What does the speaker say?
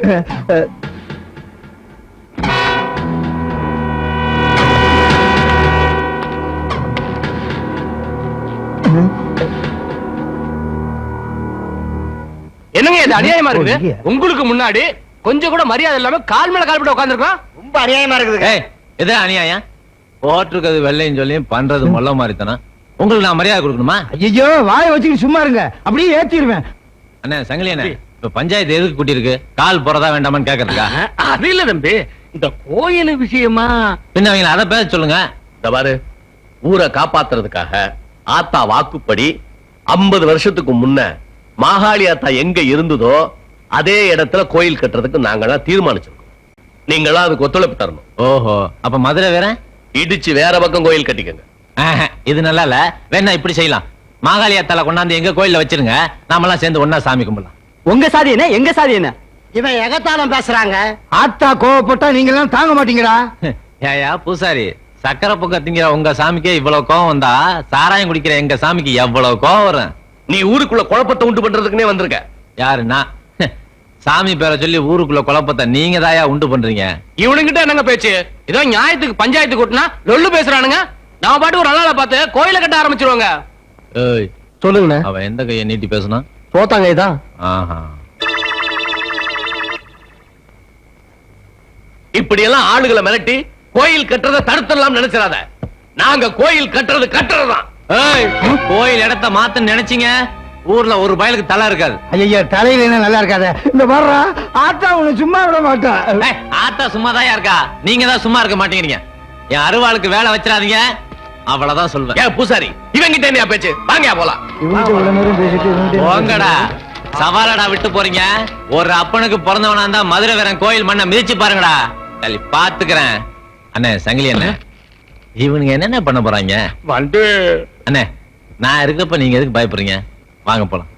என்னங்க இது அநியாயமா இருக்குது? உங்களுக்கு முன்னாடி கொஞ்சம் கூட மரியாதை இல்லாம கால் மேல கால் போட்டு உட்கார்ந்திருக்கோம். ரொம்ப அநியாயமா இருக்குது. இது அநியாயம். போட்டிருக்கிறது வெள்ளையும் சொல்லி பண்றது மொல்ல மாதிரி தானே. உங்களுக்கு நான் மரியாதை கொடுக்கணுமா? ஐயோ வாயை வச்சுக்கிட்டு சும்மா இருங்க, அப்படியே ஏத்திடுவேன். அண்ணே சங்கிலி அண்ணே, இப்ப பஞ்சாயத்து எதுக்கு கூட்டியிருக்கு? கால் போறதா வேண்டாமான்னு கேக்குறதுக்கா? அது இல்ல தம்பி, இந்த கோயில் விஷயமா. பின்ன அவங்க அதை பேச சொல்லுங்க. இந்த பாரு, ஊரை காப்பாத்துறதுக்காக ஆத்தா வாக்குப்படி 50 வருஷத்துக்கு முன்ன மாகாளி ஆத்தா எங்க இருந்ததோ அதே இடத்துல கோயில் கட்டுறதுக்கு நாங்கெல்லாம் தீர்மானிச்சிருக்கோம். நீங்களாம் அதுக்கு ஒத்துழைப்பு தரணும். ஓஹோ, அப்ப மதுரை வேற இடிச்சு வேற பக்கம் கோயில் கட்டிக்கங்க. இது நல்லா இல்ல. வேணா இப்படி செய்யலாம், மாகாளியாத்தால கொண்டாந்து எங்க கோயில்ல வச்சிருங்க, நாமெல்லாம் சேர்ந்து ஒன்னா சாமி கும்பிடலாம். உங்க சாதி என்ன, எங்க சாதி என்ன? இவன் எகத்தாலம் பேசுறாங்க. ஆத்தா கோவப்பட்டா நீங்க எல்லாம் தாங்க மாட்டீங்களா? ஏயா பூசாரி, சக்கரை பொங்க திங்கிற உங்க சாமிக்கே இவ்வளவு கோவம் வந்தா சாராயம் குடிக்கிற எங்க சாமிக்கு எவ்வளவு கோவம் வரும்? நீ ஊருக்குள்ள குழப்பத்தை உண்டு பண்றதுக்குனே வந்திருக்க. யாருன்னா சாமி பேரை சொல்லி ஊருக்குள்ள குழப்பத்தை நீங்க தாயா உண்டு பண்றீங்க. இவனுங்கிட்ட என்னங்க பேச்சு? ஏதோ நியாயத்துக்கு பஞ்சாயத்து கூட்டினா லொல்லு பேசுறானுங்க. நாம பாட்டு ஒரு நாளால பார்த்து கோயில கட்ட ஆரம்பிச்சிருவாங்க. ஏய் சொல்லுங்க. அவன் எந்த கையை நீட்டி பேசுனா? போத்தாங்க இதான். ஆஹா, இப்படி எல்லாம் ஆளுகளை மிரட்டி கோயில் கட்டுறதை தடுத்துடலாம் நினைச்சிடாத. நாங்க கோயில் கட்டுறது கட்டுறதுதான். ஏய், கோயில் இடத்த மாத்த நினைச்சீங்க, ஊர்ல ஒரு பயலுக்கு தலை இருக்காது. ஐயா தலையில என்ன நல்லா இருக்காத. இந்த வர்றா ஆத்தா உன்னை சும்மா விட மாட்டா. ஆத்தா சும்மாதான் இருக்கா, நீங்க தான் சும்மா இருக்க மாட்டேங்கிறீங்க. என் அருவாளுக்கு வேலை வச்சிடாதீங்க, அவ்வளவுதான் சொல்வேன். ஏன் பூசாரி, இவங்கிட்ட என்ன பேச்சு? வாங்க போலாம். போங்கடா, சவாலடா விட்டு போறீங்க. ஒரு அப்பனுக்கு பிறந்தவனா இருந்தா மதுரை வீரன் கோயில் மண்ணை மிதிச்சு பாருங்கடா. சரி பாத்துக்கிறேன். அண்ணே சங்கிலி அண்ணே, இவனுங்க என்னென்ன பண்ண போறாங்க? வந்து அண்ணே நான் இருக்கப்ப நீங்க எதுக்கு பயப்படுறீங்க? வாங்க போலாம்.